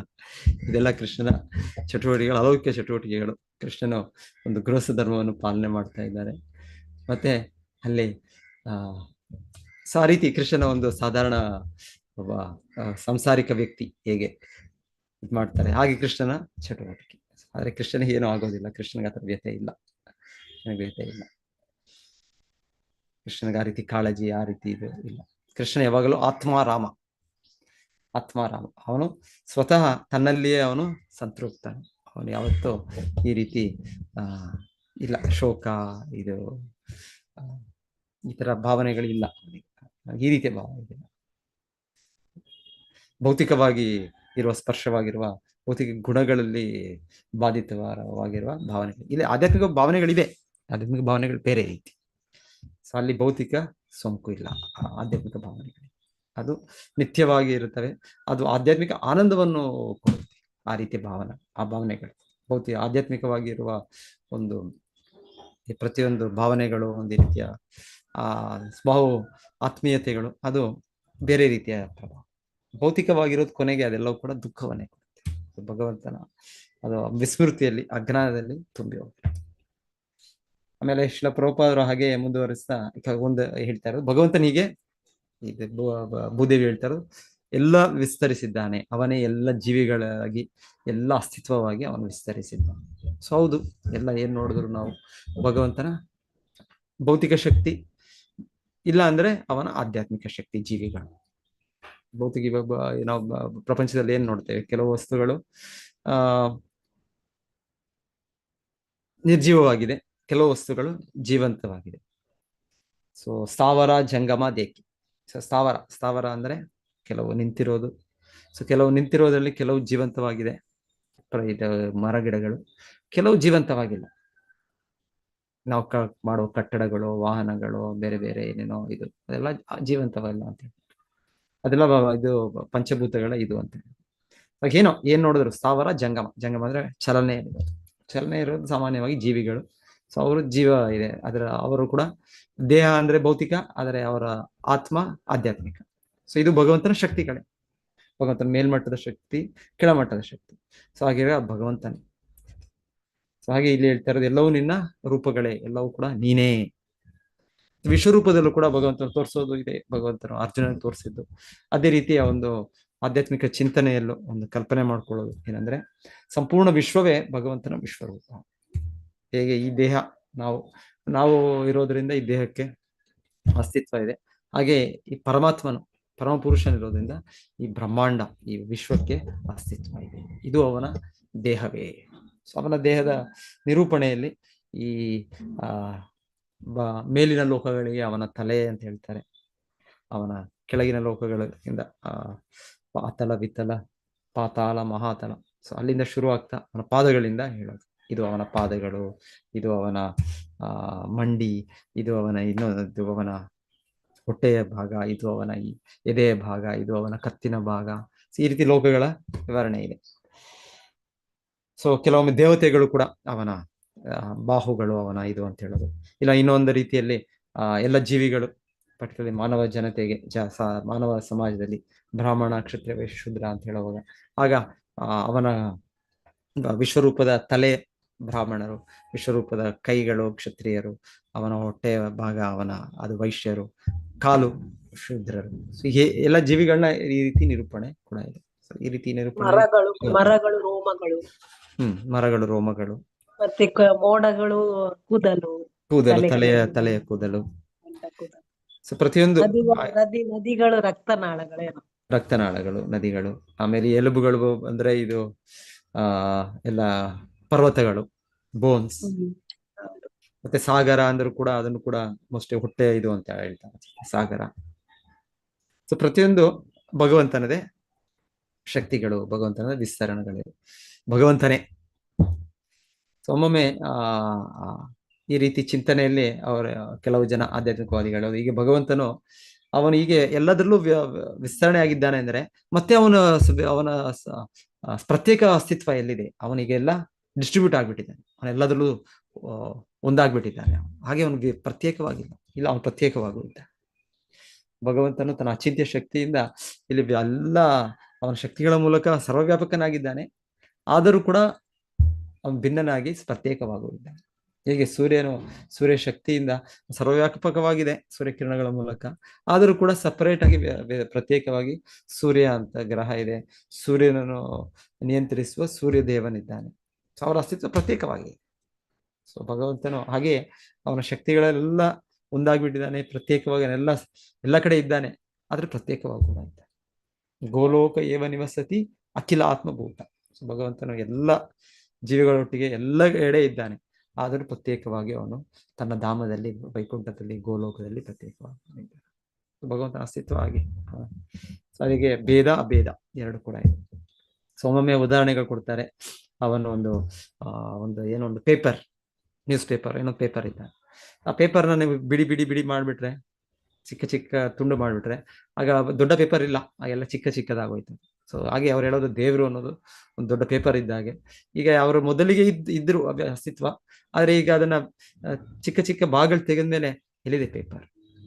ಇದೆಲ್ಲ ಕೃಷ್ಣನ ಚಟುವಟಿಕೆಗಳು, ಅಲೌಕಿಕ ಚಟುವಟಿಕೆಗಳು. ಕೃಷ್ಣನು ಒಂದು ಗೃಹಸ್ಥ ಧರ್ಮವನ್ನು ಪಾಲನೆ ಮಾಡ್ತಾ ಇದ್ದಾರೆ. ಮತ್ತೆ ಅಲ್ಲಿ ಸೊ ಆ ರೀತಿ ಕೃಷ್ಣನ ಒಂದು ಸಾಧಾರಣ ಒಬ್ಬ ಸಂಸಾರಿಕ ವ್ಯಕ್ತಿ ಹೇಗೆ ಇದು ಮಾಡ್ತಾರೆ, ಹಾಗೆ ಕೃಷ್ಣನ ಚಟುವಟಿಕೆ. ಆದ್ರೆ ಕೃಷ್ಣನಿಗೆ ಏನೂ ಆಗೋದಿಲ್ಲ. ಕೃಷ್ಣನಿಗೆ ಆ ಥರ ವ್ಯಥೆ ಇಲ್ಲ. ಕೃಷ್ಣನಿಗೆ ಆ ರೀತಿ ಕಾಳಜಿ, ಆ ರೀತಿ ಇದು ಇಲ್ಲ. ಕೃಷ್ಣ ಯಾವಾಗಲೂ ಆತ್ಮಾರಾಮ. ಅವನು ಸ್ವತಃ ತನ್ನಲ್ಲಿಯೇ ಅವನು ಸಂತೃಪ್ತನು. ಅವನು ಯಾವತ್ತೂ ಈ ರೀತಿ ಇಲ್ಲ, ಶೋಕ ಇದು ಈ ತರ ಭಾವನೆಗಳಿಲ್ಲ. ಈ ರೀತಿಯ ಭಾವನೆ ಭೌತಿಕವಾಗಿ ಇರುವ ಸ್ಪರ್ಶವಾಗಿರುವ ಭೌತಿಕ ಗುಣಗಳಲ್ಲಿ ಬಾಧಿತವಾಗಿರುವ ಭಾವನೆಗಳು. ಇಲ್ಲಿ ಆಧ್ಯಾತ್ಮಿಕ ಭಾವನೆಗಳಿವೆ. ಆಧ್ಯಾತ್ಮಿಕ ಭಾವನೆಗಳು ಬೇರೆ ರೀತಿ. ಸೊ ಅಲ್ಲಿ ಭೌತಿಕ ಸೋಂಕು ಇಲ್ಲ. ಆಧ್ಯಾತ್ಮಿಕ ಭಾವನೆಗಳು ಅದು ನಿತ್ಯವಾಗಿ ಇರುತ್ತವೆ. ಅದು ಆಧ್ಯಾತ್ಮಿಕ ಆನಂದವನ್ನು ಕೊಡುತ್ತೆ. ಆ ರೀತಿಯ ಆ ಭಾವನೆಗಳು ಆಧ್ಯಾತ್ಮಿಕವಾಗಿ ಇರುವ ಒಂದು ಪ್ರತಿಯೊಂದು ಭಾವನೆಗಳು ಒಂದು ರೀತಿಯ ಬಹು ಆತ್ಮೀಯತೆಗಳು, ಅದು ಬೇರೆ ರೀತಿಯ ಪ್ರಭಾವ. ಭೌತಿಕವಾಗಿರೋದು ಕೊನೆಗೆ ಅದೆಲ್ಲವೂ ಕೂಡ ದುಃಖವನ್ನೇ ಕೊಡುತ್ತೆ. ಭಗವಂತನ ಅದು ವಿಸ್ಮೃತಿಯಲ್ಲಿ, ಅಜ್ಞಾನದಲ್ಲಿ ತುಂಬಿ ಹೋಗುತ್ತೆ. ಆಮೇಲೆ ಶ್ರೀಲ ಪ್ರಭುಪಾದರು ಹಾಗೆ ಮುಂದುವರಿಸ್ತಾ ಒಂದು ಹೇಳ್ತಾ ಇರೋದು, ಭಗವಂತನಿಗೆ ಭೂದೇವಿ ಹೇಳ್ತಾ ಇರೋದು, ಎಲ್ಲ ವಿಸ್ತರಿಸಿದ್ದಾನೆ. ಅವನೇ ಎಲ್ಲ ಜೀವಿಗಳಾಗಿ, ಎಲ್ಲ ಅಸ್ತಿತ್ವವಾಗಿ ಅವನು ವಿಸ್ತರಿಸಿದ್ದಾನೆ. ಸೊ ಹೌದು, ಎಲ್ಲ ಏನ್ ನೋಡಿದ್ರು ನಾವು ಭಗವಂತನ ಭೌತಿಕ ಶಕ್ತಿ ಇಲ್ಲ ಅಂದ್ರೆ ಅವನ ಆಧ್ಯಾತ್ಮಿಕ ಶಕ್ತಿ. ಜೀವಿಗಳು ಭೌತಿಕ ನಾವು ಪ್ರಪಂಚದಲ್ಲಿ ಏನ್ ನೋಡ್ತೇವೆ, ಕೆಲವು ವಸ್ತುಗಳು ನಿರ್ಜೀವವಾಗಿದೆ, ಕೆಲವು ವಸ್ತುಗಳು ಜೀವಂತವಾಗಿದೆ. ಸೊ ಸ್ಥಾವರ ಜಂಗಮ ದೇಕಿ. ಸೊ ಸ್ಥಾವರ ಅಂದ್ರೆ ಕೆಲವು ನಿಂತಿರೋದು. ಸೊ ಕೆಲವು ನಿಂತಿರೋದ್ರಲ್ಲಿ ಕೆಲವು ಜೀವಂತವಾಗಿದೆ, ಮರ ಗಿಡಗಳು. ಕೆಲವು ಜೀವಂತವಾಗಿಲ್ಲ. ನಾವು ಮಾಡುವ ಕಟ್ಟಡಗಳು, ವಾಹನಗಳು, ಬೇರೆ ಬೇರೆ ಏನೇನೋ ಇದು ಅದೆಲ್ಲ ಜೀವಂತವಲ್ಲ ಅಂತ ಹೇಳಿ. ಅದೆಲ್ಲ ಇದು ಪಂಚಭೂತಗಳ ಇದು ಅಂತ ಹೇಳಿ. ಏನ್ ನೋಡಿದ್ರು ಸ್ಥಾವರ ಜಂಗಮ ಅಂದ್ರೆ ಚಲನೆ ಇರೋದು ಸಾಮಾನ್ಯವಾಗಿ ಜೀವಿಗಳು. ಸೊ ಅವರು ಜೀವ ಇದೆ, ಅವರು ಕೂಡ ದೇಹ ಅಂದ್ರೆ ಭೌತಿಕ, ಆದರೆ ಅವರ ಆತ್ಮ ಆಧ್ಯಾತ್ಮಿಕ. ಸೊ ಇದು ಭಗವಂತನ ಶಕ್ತಿಗಳೇ. ಭಗವಂತನ ಮೇಲ್ಮಟ್ಟದ ಶಕ್ತಿ, ಕೆಳಮಟ್ಟದ ಶಕ್ತಿ. ಸೊ ಹಾಗೆ ಭಗವಂತನೇ. ಸೊ ಹಾಗೆ ಇಲ್ಲಿ ಹೇಳ್ತಾ ಇರೋದು, ಎಲ್ಲವೂ ನಿನ್ನ ರೂಪಗಳೇ, ಎಲ್ಲವೂ ಕೂಡ ನೀನೇ. ವಿಶ್ವರೂಪದಲ್ಲೂ ಕೂಡ ಭಗವಂತನ ತೋರಿಸೋದು ಇದೆ. ಭಗವಂತನು ಅರ್ಜುನನ ತೋರಿಸಿದ್ದು ಅದೇ ರೀತಿಯ ಒಂದು ಆಧ್ಯಾತ್ಮಿಕ ಚಿಂತನೆಯಲ್ಲೂ ಒಂದು ಕಲ್ಪನೆ ಮಾಡ್ಕೊಳ್ಳೋದು ಏನಂದ್ರೆ, ಸಂಪೂರ್ಣ ವಿಶ್ವವೇ ಭಗವಂತನ ವಿಶ್ವರೂಪ. ಹೇಗೆ ಈ ದೇಹ ನಾವು ಇರೋದ್ರಿಂದ ಈ ದೇಹಕ್ಕೆ ಅಸ್ತಿತ್ವ ಇದೆ, ಹಾಗೆ ಈ ಪರಮ ಪುರುಷನಿರೋದ್ರಿಂದ ಈ ಬ್ರಹ್ಮಾಂಡ, ಈ ವಿಶ್ವಕ್ಕೆ ಅಸ್ತಿತ್ವ ಇದೆ. ಇದು ಅವನ ದೇಹವೇ. ಸೊ ಅವನ ದೇಹದ ನಿರೂಪಣೆಯಲ್ಲಿ ಈ ಮೇಲಿನ ಲೋಕಗಳಿಗೆ ಅವನ ತಲೆ ಅಂತ ಹೇಳ್ತಾರೆ. ಅವನ ಕೆಳಗಿನ ಲೋಕಗಳಿಂದ ಪಾತಲ, ವಿತಲ, ಪಾತಾಳ, ಮಹಾತಲ. ಸೊ ಅಲ್ಲಿಂದ ಶುರು ಆಗ್ತಾ ಅವನ ಪಾದಗಳಿಂದ ಹೇಳೋದು, ಇದು ಅವನ ಪಾದಗಳು, ಇದು ಅವನ ಮಂಡಿ, ಇದು ಅವನ ಇದು ಅವನ ಹೊಟ್ಟೆಯ ಭಾಗ, ಇದು ಅವನ ಈ ಎದೆಯ ಭಾಗ, ಇದು ಅವನ ಕತ್ತಿನ ಭಾಗ. ಈ ರೀತಿ ಲೋಕಗಳ ವಿವರಣೆ ಇದೆ. ಸೊ ಕೆಲವೊಮ್ಮೆ ದೇವತೆಗಳು ಕೂಡ ಅವನ ಬಾಹುಗಳು, ಅವನ ಇದು ಅಂತ ಹೇಳೋದು. ಇಲ್ಲ ಇನ್ನೊಂದು ರೀತಿಯಲ್ಲಿ ಎಲ್ಲ ಜೀವಿಗಳು, ಪರ್ಟಿಕ್ಯುಲರ್ಲಿ ಮಾನವ ಜನತೆಗೆ, ಮಾನವ ಸಮಾಜದಲ್ಲಿ ಬ್ರಾಹ್ಮಣ, ಕ್ಷತ್ರಿಯ, ವೈಶ್ಯ, ಶೂದ್ರ ಅಂತ ಹೇಳುವಾಗ ಆಗ ಅವನ ವಿಶ್ವರೂಪದ ತಲೆ ಬ್ರಾಹ್ಮಣರು, ವಿಶ್ವರೂಪದ ಕೈಗಳು ಕ್ಷತ್ರಿಯರು, ಅವನ ಹೊಟ್ಟೆಯ ಭಾಗ ಅದು ವೈಶ್ಯರು, ಕಾಲು ಶೂದ್ರರು. ಸೊ ಎಲ್ಲ ಜೀವಿಗಳನ್ನ ಈ ರೀತಿ ನಿರೂಪಣೆ ಕೂಡ ಇದೆ. ಸೊ ಈ ರೀತಿ ನಿರೂಪಣೆ ಮರಗಳು ರೋಮಗಳು, ಮರಗಳು ರೋಮಗಳು, ಮತ್ತೆ ಮೋಡಗಳು ಕೂದಲು, ತಲೆಯ ಕೂದಲು. ಸೊ ಪ್ರತಿಯೊಂದು ನದಿಗಳು ರಕ್ತನಾಳಗಳು, ನದಿಗಳು. ಆಮೇಲೆ ಎಲುಬುಗಳು ಅಂದ್ರೆ ಇದು ಎಲ್ಲ ಪರ್ವತಗಳು, ಬೋನ್ಸ್. ಮತ್ತೆ ಸಾಗರ ಅಂದ್ರೂ ಕೂಡ ಅದನ್ನು ಕೂಡ ಮೋಸ್ಟ್ಲಿ ಹೊಟ್ಟೆ ಇದು ಅಂತ ಹೇಳ್ತಾರೆ, ಸಾಗರ. ಸೊ ಪ್ರತಿಯೊಂದು ಭಗವಂತನದೇ ಶಕ್ತಿಗಳು, ಭಗವಂತನ ವಿಸ್ತರಣೆಗಳು, ಭಗವಂತನೇ. ಒಮ್ಮೊಮ್ಮೆ ಈ ರೀತಿ ಚಿಂತನೆಯಲ್ಲಿ ಅವರ ಕೆಲವು ಜನ ಆಧ್ಯಾತ್ಮಿಕವಾದಿಗಳು ಹೀಗೆ ಭಗವಂತನು ಅವನು ಹೀಗೆ ಎಲ್ಲದರಲ್ಲೂ ವಿಸ್ತರಣೆ ಆಗಿದ್ದಾನೆ ಅಂದ್ರೆ ಮತ್ತೆ ಅವನ ಪ್ರತ್ಯೇಕ ಅಸ್ತಿತ್ವ ಎಲ್ಲಿದೆ? ಅವನಿಗೆಲ್ಲ ಡಿಸ್ಟ್ರಿಬ್ಯೂಟ್ ಆಗ್ಬಿಟ್ಟಿದ್ದಾನೆ, ಅವನೆಲ್ಲದರಲ್ಲೂ ಒಂದಾಗ್ಬಿಟ್ಟಿದ್ದಾನೆ. ಹಾಗೆ ಅವನಿಗೆ ಪ್ರತ್ಯೇಕವಾಗಿಲ್ಲ, ಇಲ್ಲ ಅವನು ಪ್ರತ್ಯೇಕವಾಗುತ್ತಿದ್ದಾನೆ. ಭಗವಂತನು ತನ್ನ ಅಚಿಂತ್ಯ ಶಕ್ತಿಯಿಂದ ಇಲ್ಲಿ ಎಲ್ಲ ಅವನ ಶಕ್ತಿಗಳ ಮೂಲಕ ಸರ್ವವ್ಯಾಪಕನಾಗಿದ್ದಾನೆ, ಆದರೂ ಕೂಡ ಅವನು ಭಿನ್ನನಾಗಿ ಪ್ರತ್ಯೇಕವಾಗುತ್ತಿದ್ದಾನೆ. ಹೇಗೆ ಸೂರ್ಯ ಶಕ್ತಿಯಿಂದ ಸರ್ವವ್ಯಾಪಕವಾಗಿದೆ ಸೂರ್ಯಕಿರಣಗಳ ಮೂಲಕ, ಆದರೂ ಕೂಡ ಸಪರೇಟ್ ಆಗಿ ಪ್ರತ್ಯೇಕವಾಗಿ ಸೂರ್ಯ ಅಂತ ಗ್ರಹ ಇದೆ, ಸೂರ್ಯನನ್ನು ನಿಯಂತ್ರಿಸುವ ಸೂರ್ಯ ದೇವನಿದ್ದಾನೆ. ಸೊ ಅವರ ಅಸ್ತಿತ್ವ ಪ್ರತ್ಯೇಕವಾಗಿದೆ. ಸೊ ಭಗವಂತನು ಹಾಗೆ ಅವನ ಶಕ್ತಿಗಳೆಲ್ಲ ಒಂದಾಗ್ಬಿಟ್ಟಿದ್ದಾನೆ, ಪ್ರತ್ಯೇಕವಾಗಿ ಎಲ್ಲ ಕಡೆ ಇದ್ದಾನೆ, ಆದ್ರೆ ಪ್ರತ್ಯೇಕವಾಗಿ ಕೂಡ ಇದ್ದಾನೆ. ಗೋಲೋಕ ಏವ ನಿವಸತಿ ಅಖಿಲ ಆತ್ಮಭೂತ. ಸೊ ಭಗವಂತನು ಎಲ್ಲ ಜೀವಿಗಳೊಟ್ಟಿಗೆ ಎಲ್ಲ ಎಡೆ ಇದ್ದಾನೆ, ಆದರೂ ಪ್ರತ್ಯೇಕವಾಗಿ ಅವನು ತನ್ನ ಧಾಮದಲ್ಲಿ, ವೈಕುಂಠದಲ್ಲಿ, ಗೋಲೋಕದಲ್ಲಿ ಪ್ರತ್ಯೇಕವಾಗಿ ಭಗವಂತನ ಅಸ್ತಿತ್ವ ಹಾಗೆ. ಸೊ ಅದಕ್ಕೆ ಭೇದ ಅಭೇದ ಎರಡು ಕೂಡ ಇದೆ. ಸೊ ಒಮ್ಮೊಮ್ಮೆ ಉದಾಹರಣೆಗಳು ಕೊಡ್ತಾರೆ. ಅವನು ಒಂದು ಪೇಪರ್, ನ್ಯೂಸ್ ಪೇಪರ್, ಏನೊಂದು ಪೇಪರ್ ಇದ್ದ, ಆ ಪೇಪರ್ನ ನೀವು ಬಿಡಿ ಬಿಡಿ ಬಿಡಿ ಮಾಡಿಬಿಟ್ರೆ, ಚಿಕ್ಕ ಚಿಕ್ಕ ತುಂಡು ಮಾಡಿಬಿಟ್ರೆ, ಆಗ ದೊಡ್ಡ ಪೇಪರ್ ಇಲ್ಲ, ಆಗೆಲ್ಲ ಚಿಕ್ಕ ಚಿಕ್ಕದಾಗೋಯ್ತು. ಸೊ ಹಾಗೆ ಅವ್ರು ಹೇಳೋದು ದೇವರು ಅನ್ನೋದು ಒಂದು ದೊಡ್ಡ ಪೇಪರ್ ಇದ್ದಾಗೆ. ಈಗ ಅವರು ಮೊದಲಿಗೆ ಇದ್ರು ಅಸ್ತಿತ್ವ, ಆದ್ರೆ ಈಗ ಅದನ್ನ ಚಿಕ್ಕ ಚಿಕ್ಕ ಭಾಗಗಳು ತೆಗೆದ್ಮೇಲೆ ಎಲ್ಲಿದೆ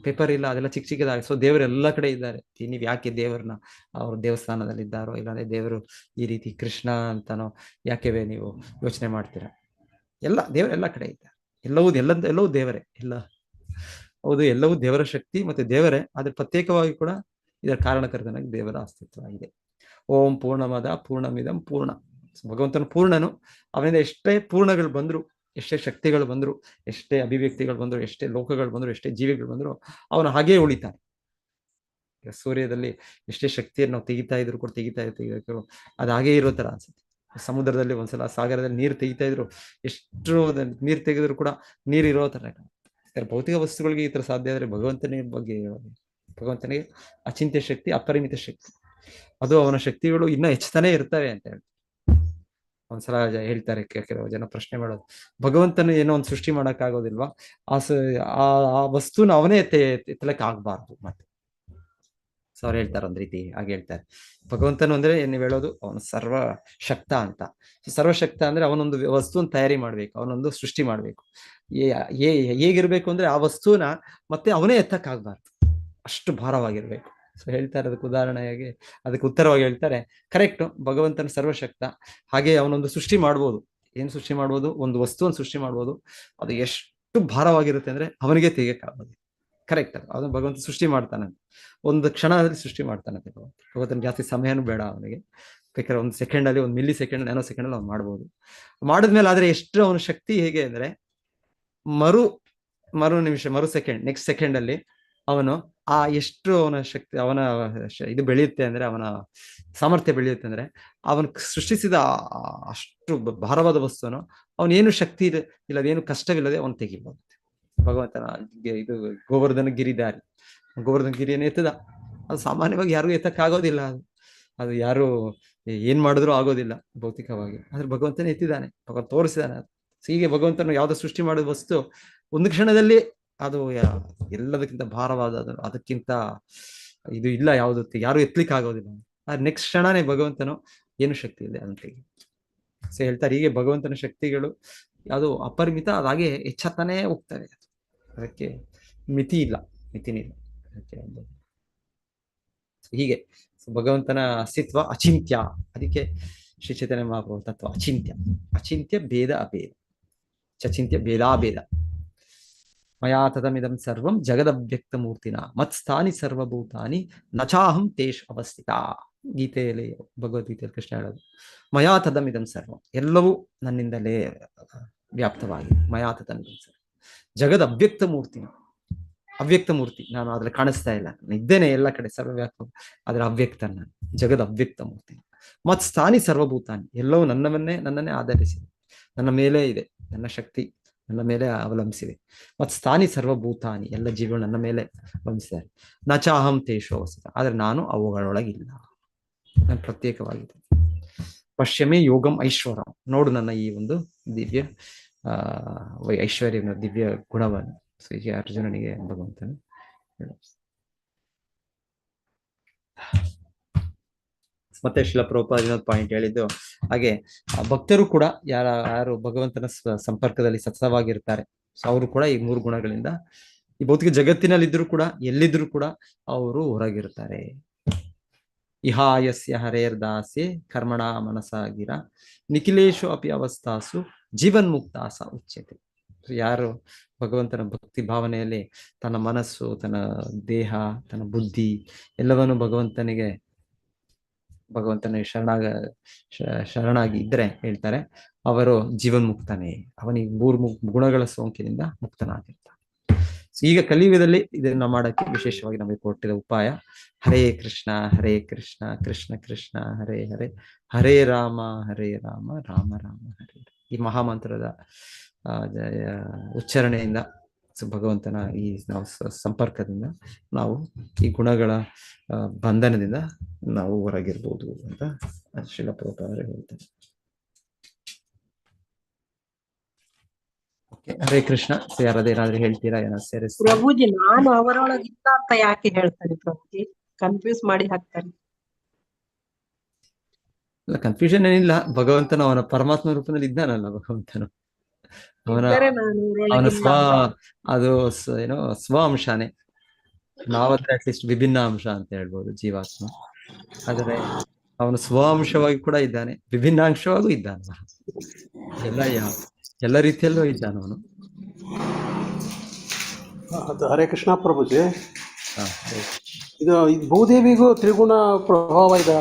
ಪೇಪರ್ ಇಲ್ಲ, ಅದೆಲ್ಲ ಚಿಕ್ಕ ಚಿಕ್ಕದಾಗ. ಸೊ ದೇವರು ಎಲ್ಲ ಕಡೆ ಇದ್ದಾರೆ. ನೀವು ಯಾಕೆ ದೇವರನ್ನ ಅವ್ರ ದೇವಸ್ಥಾನದಲ್ಲಿ ಇದ್ದಾರೋ, ಇಲ್ಲಾಂದ್ರೆ ದೇವರು ಈ ರೀತಿ ಕೃಷ್ಣ ಅಂತಾನೋ ಯಾಕೆ ನೀವು ಯೋಚನೆ ಮಾಡ್ತೀರಾ? ದೇವರು ಎಲ್ಲ ಕಡೆ ಇದ್ದಾರೆ, ಎಲ್ಲವೂ ದೇವರೇ. ಹೌದು, ಎಲ್ಲವೂ ದೇವರ ಶಕ್ತಿ ಮತ್ತೆ ದೇವರೇ, ಆದ್ರೆ ಪ್ರತ್ಯೇಕವಾಗಿ ಕೂಡ ಇದರ ಕಾರಣಕರ್ತನಾಗಿ ದೇವರ ಅಸ್ತಿತ್ವ ಇದೆ. ಓಂ ಪೂರ್ಣಮದ ಪೂರ್ಣಮಿದಂ ಪೂರ್ಣ. ಭಗವಂತನ ಪೂರ್ಣನು, ಅವನಿಂದ ಎಷ್ಟೇ ಪೂರ್ಣಗಳು ಬಂದ್ರು, ಎಷ್ಟೇ ಶಕ್ತಿಗಳು ಬಂದ್ರು, ಎಷ್ಟೇ ಅಭಿವ್ಯಕ್ತಿಗಳು ಬಂದ್ರು, ಎಷ್ಟೇ ಲೋಕಗಳು ಬಂದ್ರು, ಎಷ್ಟೇ ಜೀವಿಗಳು ಬಂದ್ರು, ಅವನು ಹಾಗೇ ಉಳಿತಾನೆ. ಸೂರ್ಯದಲ್ಲಿ ಎಷ್ಟೇ ಶಕ್ತಿಯನ್ನು ನಾವು ತೆಗಿತಾ ಇದ್ರು ಕೂಡ ತೆಗಿತಾ ಅದು ಹಾಗೇ ಇರೋ ತರ ಅನ್ಸುತ್ತೆ. ಸಮುದ್ರದಲ್ಲಿ ಒಂದ್ಸಲ ಸಾಗರದಲ್ಲಿ ನೀರು ತೆಗಿತಾ ಇದ್ರು, ಎಷ್ಟು ನೀರು ತೆಗೆದ್ರು ಕೂಡ ನೀರು ಇರೋ ತರ. ಭೌತಿಕ ವಸ್ತುಗಳಿಗೆ ಈ ತರ ಸಾಧ್ಯ ಆದ್ರೆ ಭಗವಂತನಿಗೆ ಬಗ್ಗೆ ಹೇಳೋದು. ಭಗವಂತನಿಗೆ ಅಚಿಂತ್ಯ ಶಕ್ತಿ, ಅಪರಿಮಿತ ಶಕ್ತಿ, ಅದು ಅವನ ಶಕ್ತಿಗಳು ಇನ್ನ ಹೆಚ್ಚುತ್ತಾನೆ ಇರ್ತವೆ ಅಂತ ಹೇಳಿ ಒಂದ್ಸಲ ಹೇಳ್ತಾರೆ. ಕೆಲವು ಜನ ಪ್ರಶ್ನೆ ಮಾಡೋದು, ಭಗವಂತನ ಏನೋ ಒಂದು ಸೃಷ್ಟಿ ಮಾಡಕ್ ಆಗೋದಿಲ್ವಾ? ಆ ವಸ್ತುನ ಅವನೇ ಎತ್ತಲಕ್ಕೆ ಆಗ್ಬಾರ್ದು ಮತ್ತೆ. ಸೊ ಅವ್ರು ಹೇಳ್ತಾರೆ ಒಂದ್ ರೀತಿ ಹಾಗೆ ಹೇಳ್ತಾರೆ, ಭಗವಂತನು ಅಂದ್ರೆ ನೀವು ಹೇಳೋದು ಅವನು ಸರ್ವಶಕ್ತ ಅಂತ. ಸರ್ವಶಕ್ತ ಅಂದ್ರೆ ಅವನೊಂದು ವಸ್ತುವನ್ನು ತಯಾರಿ ಮಾಡ್ಬೇಕು, ಅವನೊಂದು ಸೃಷ್ಟಿ ಮಾಡ್ಬೇಕು. ಹೇಗಿರ್ಬೇಕು ಅಂದ್ರೆ ಆ ವಸ್ತುನ ಮತ್ತೆ ಅವನೇ ಎತ್ತಕ್ಕಾಗ್ಬಾರ್ದು, ಅಷ್ಟು ಭಾರವಾಗಿರ್ಬೇಕು. ಸೊ ಹೇಳ್ತಾರೆ, ಅದಕ್ಕೆ ಉದಾಹರಣೆಯಾಗಿ, ಅದಕ್ಕೆ ಉತ್ತರವಾಗಿ ಹೇಳ್ತಾರೆ, ಕರೆಕ್ಟ್, ಭಗವಂತನ ಸರ್ವಶಕ್ತ, ಹಾಗೆ ಅವನೊಂದು ಸೃಷ್ಟಿ ಮಾಡ್ಬೋದು. ಏನ್ ಸೃಷ್ಟಿ ಮಾಡ್ಬೋದು? ಒಂದು ವಸ್ತುವನ್ನು ಸೃಷ್ಟಿ ಮಾಡ್ಬೋದು, ಅದು ಎಷ್ಟು ಭಾರವಾಗಿರುತ್ತೆ ಅಂದ್ರೆ ಅವನಿಗೆ ತೆಗಿಯಕ್ಕಾಗೋದು. ಕರೆಕ್ಟ್, ಅದನ್ನ ಭಗವಂತ ಸೃಷ್ಟಿ ಮಾಡ್ತಾನಂತೆ, ಒಂದು ಕ್ಷಣದಲ್ಲಿ ಸೃಷ್ಟಿ ಮಾಡ್ತಾನಂತೆ. ಭಗವಂತನ ಜಾಸ್ತಿ ಸಮಯನೂ ಬೇಡ ಅವನಿಗೆ, ಬೇಕಾದ್ರೆ ಒಂದು ಸೆಕೆಂಡಲ್ಲಿ, ಒಂದು ಮಿಲಿ ಸೆಕೆಂಡ್, ನ್ಯಾನೋ ಸೆಕೆಂಡಲ್ಲಿ ಅವ್ನು ಮಾಡ್ಬೋದು. ಮಾಡಿದ್ಮೇಲೆ ಆದ್ರೆ ಎಷ್ಟು ಅವನ ಶಕ್ತಿ ಹೇಗೆ ಅಂದ್ರೆ ಮರು ನಿಮಿಷ, ಮರು ಸೆಕೆಂಡ್, ನೆಕ್ಸ್ಟ್ ಸೆಕೆಂಡ್ ಅಲ್ಲಿ ಅವನು ಎಷ್ಟು ಅವನ ಶಕ್ತಿ, ಅವನ ಇದು ಬೆಳೆಯುತ್ತೆ ಅಂದ್ರೆ, ಅವನ ಸಾಮರ್ಥ್ಯ ಬೆಳೆಯುತ್ತೆ ಅಂದ್ರೆ, ಅವನು ಸೃಷ್ಟಿಸಿದ ಅಷ್ಟು ಭಾರವಾದ ವಸ್ತುವನ್ನು ಅವನೇನು ಶಕ್ತಿ ಇಲ್ಲದೇನು ಕಷ್ಟವಿಲ್ಲದೆ ಅವನು ತೆಗಿಬಹುದು. ಭಗವಂತನ ಇದು ಗೋವರ್ಧನ ಗಿರಿದಾರಿ, ಗೋವರ್ಧನ ಗಿರಿಯನ್ನು ಎತ್ತದ, ಅದು ಸಾಮಾನ್ಯವಾಗಿ ಯಾರಿಗೂ ಎತ್ತಕ್ಕಾಗೋದಿಲ್ಲ. ಅದು ಯಾರು ಏನ್ ಮಾಡಿದ್ರು ಆಗೋದಿಲ್ಲ ಭೌತಿಕವಾಗಿ, ಆದ್ರೆ ಭಗವಂತನೇ ಎತ್ತಿದ್ದಾನೆ, ಭಗವಂತ ತೋರಿಸಿದಾನೆ. ಹೀಗೆ ಭಗವಂತನು ಯಾವ್ದೋ ಸೃಷ್ಟಿ ಮಾಡಿದ ವಸ್ತು ಒಂದು ಕ್ಷಣದಲ್ಲಿ ಅದು ಎಲ್ಲದಕ್ಕಿಂತ ಭಾರವಾದ, ಅದಕ್ಕಿಂತ ಇದು ಇಲ್ಲ ಯಾವುದಕ್ಕೆ, ಯಾರು ಎತ್ತಲಿಕ್ಕೆ ಆಗೋದಿಲ್ಲ. ಆದ್ರೆ ನೆಕ್ಸ್ಟ್ ಕ್ಷಣನೇ ಭಗವಂತನು ಏನು ಶಕ್ತಿ ಇದೆ ಅಂತ ಸೊ ಹೇಳ್ತಾರೆ. ಹೀಗೆ ಭಗವಂತನ ಶಕ್ತಿಗಳು ಅದು ಅಪರಿಮಿತ, ಅದಾಗೆ ಹೆಚ್ಚತ್ತಾನೇ ಹೋಗ್ತವೆ, ಅದಕ್ಕೆ ಮಿತಿನೇ ಇಲ್ಲ ಅದಕ್ಕೆ. ಹೀಗೆ ಭಗವಂತನ ಅಸ್ತಿತ್ವ ಅಚಿಂತ್ಯ. ಅದಕ್ಕೆ ಶ್ರೀ ಚೈತನ್ಯ ಮಹಾಪ್ರಭು ತತ್ವ ಅಚಿಂತ್ಯ ಭೇದ ಅಭೇದ, ಅಚಿಂತ್ಯ ಭೇದಾಭೇದ. ಮಯಾ ತದಮಿದಂ ಸರ್ವಂ ಜಗದವ್ಯಕ್ತ ಮೂರ್ತಿನ ಮತ್ಸ್ಥಾನಿ ಸರ್ವಭೂತಾನಿ ನಚಾಹಂ ತೇಷ್ ಅವಸ್ಥಿತ. ಗೀತೆಯಲ್ಲಿ, ಭಗವದ್ಗೀತೆಯಲ್ಲಿ ಕೃಷ್ಣ ಹೇಳೋದು, ಮಯಾ ತದಮಿದಂ ಸರ್ವಂ, ಎಲ್ಲವೂ ನನ್ನಿಂದಲೇ ವ್ಯಾಪ್ತವಾಗಿದೆ. ಮಯಾ ತದಮಿದಂ ಸರ್ವಂ ಜಗದ್ ಅವ್ಯಕ್ತ ಮೂರ್ತಿನ, ಅವ್ಯಕ್ತ ಮೂರ್ತಿ, ನಾನು ಅದ್ರಲ್ಲಿ ಕಾಣಿಸ್ತಾ ಇಲ್ಲ, ನಾನು ಇದ್ದೇನೆ ಎಲ್ಲ ಕಡೆ, ಸರ್ವವ್ಯಾಪ್ತ, ಆದ್ರೆ ಅವ್ಯಕ್ತ ನಾನು, ಜಗದ್ ಅವ್ಯಕ್ತ ಮೂರ್ತಿ. ಮತ್ ಸ್ಥಾನಿ ಸರ್ವಭೂತಾನಿ, ಎಲ್ಲವೂ ನನ್ನನ್ನೇ ಆಧರಿಸಿದೆ, ನನ್ನ ಮೇಲೆ ಇದೆ, ನನ್ನ ಶಕ್ತಿ ನನ್ನ ಮೇಲೆ ಅವಲಂಬಿಸಿದೆ. ಮತ್ ಸ್ಥಾನಿ ಸರ್ವಭೂತಾನಿ, ಎಲ್ಲ ಜೀವಿಗಳು ನನ್ನ ಮೇಲೆ ಅವಲಂಬಿಸಿದ್ದಾರೆ. ನಚಾಹಂ ತೇಷು ಅವಸ್ಥಿತ, ಆದ್ರೆ ನಾನು ಅವುಗಳೊಳಗಿಲ್ಲ. ನಾನು ಪ್ರತ್ಯೇಕವಾಗಿದೆ. ಪಶ್ಯಮೇ ಯೋಗಂ ಐಶ್ವರಂ, ನೋಡು ನನ್ನ ಈ ಒಂದು ದಿವ್ಯ ಐಶ್ವರ್ಯ ದಿವ್ಯ ಗುಣವನ್ನು. ಸೊ ಹೀಗೆ ಅರ್ಜುನನಿಗೆ ಭಗವಂತನು ಮತ್ತೆ ಶಿಲ ಪ್ರಭುಪಾದ ಇನ್ನೊಂದು ಪಾಯಿಂಟ್ ಹೇಳಿದ್ದು ಹಾಗೆ ಭಕ್ತರು ಕೂಡ ಯಾರು ಭಗವಂತನ ಸಂಪರ್ಕದಲ್ಲಿ ಸತತವಾಗಿರ್ತಾರೆ, ಸೊ ಅವರು ಕೂಡ ಈ 3 ಗುಣಗಳಿಂದ ಈ ಭೌತಿಕ ಜಗತ್ತಿನಲ್ಲಿದ್ದರೂ ಕೂಡ ಎಲ್ಲಿದ್ರು ಕೂಡ ಅವರು ಹೊರಗಿರ್ತಾರೆ. ಇಹಾಯಸ್ಯ ಹರೇರ್ ದಾಸೆ ಕರ್ಮಣ ಮನಸಾಗಿರ ನಿಖಿಲೇಶು ಅಪಿ ಅವಸ್ಥಾಸು ಜೀವನ್ ಮುಕ್ತಾಸ ಉಚ್ಯತೆ. ಯಾರು ಭಗವಂತನ ಭಕ್ತಿ ಭಾವನೆಯಲ್ಲಿ ತನ್ನ ಮನಸ್ಸು, ತನ್ನ ದೇಹ, ತನ್ನ ಬುದ್ಧಿ ಎಲ್ಲವನ್ನು ಭಗವಂತನ ಶರಣಾಗಿ ಇದ್ರೆ ಹೇಳ್ತಾರೆ ಅವರು ಜೀವನ್ ಮುಕ್ತನೇ, ಅವನಿಗೆ 3 ಗುಣಗಳ ಸೋಂಕಿನಿಂದ ಮುಕ್ತನಾಗಿರ್ತಾನೆ. ಈಗ ಕಲಿಯುಗದಲ್ಲಿ ಇದನ್ನ ಮಾಡಕ್ಕೆ ವಿಶೇಷವಾಗಿ ನಮಗೆ ಕೊಟ್ಟಿದ ಉಪಾಯ ಹರೇ ಕೃಷ್ಣ ಕೃಷ್ಣ ಕೃಷ್ಣ ಹರೇ ಹರೇ, ಹರೇ ರಾಮ ರಾಮ ರಾಮ ಹರೇ. ಈ ಮಹಾಮಂತ್ರದ ಉಚ್ಚಾರಣೆಯಿಂದ ಭಗವಂತನ ಈ ನಾವು ಸಂಪರ್ಕದಿಂದ ನಾವು ಈ ಗುಣಗಳ ಬಂಧನದಿಂದ ನಾವು ಹೊರಗಿರ್ಬೋದು ಅಂತ ಶ್ರೀಲ ಪ್ರಭುಪಾದರು ಹೇಳ್ತಾರೆ. ಹರೇ ಕೃಷ್ಣ. ಯಾರದೇನಾದ್ರೂ ಹೇಳ್ತೀರಾ? ಏನಾದ್ರು ಪ್ರಭುಜಿ, ನಾನು ಅವರೊಳಗಿಲ್ಲ ಅಂತ ಯಾಕೆ ಹೇಳ್ತಾರೆ ಪ್ರಭುಜಿ? ಕನ್ಫ್ಯೂಸ್ ಮಾಡಿ ಹಾಕ್ತಾರೆ. ಇಲ್ಲ, ಕನ್ಫ್ಯೂಷನ್ ಏನಿಲ್ಲ. ಭಗವಂತನ ಅವನ ಪರಮಾತ್ಮ ರೂಪದಲ್ಲಿ ಇದ್ದಾನಲ್ಲ ಭಗವಂತನು, ಅವನ ಅದು ಏನೋ ಸ್ವ ಅಂಶನೇ. ನಾವಂದ್ರೆ ಅಟ್ಲೀಸ್ಟ್ ವಿಭಿನ್ನ ಅಂಶ ಅಂತ ಹೇಳ್ಬೋದು ಜೀವಾತ್ಮ, ಆದರೆ ಅವನು ಸ್ವ ಅಂಶವಾಗಿ ಕೂಡ ಇದ್ದಾನೆ, ವಿಭಿನ್ನ ಅಂಶವಾಗೂ ಇದ್ದಾನೆ, ಎಲ್ಲ ರೀತಿಯಲ್ಲೂ ಇದ್ದಾನ ಅವನು. ಹರೇ ಕೃಷ್ಣ ಪ್ರಭುಜಿ. ಇದು ಭೂದೇವಿಗೂ ತ್ರಿಗುಣ ಪ್ರಭಾವ ಇದೆ.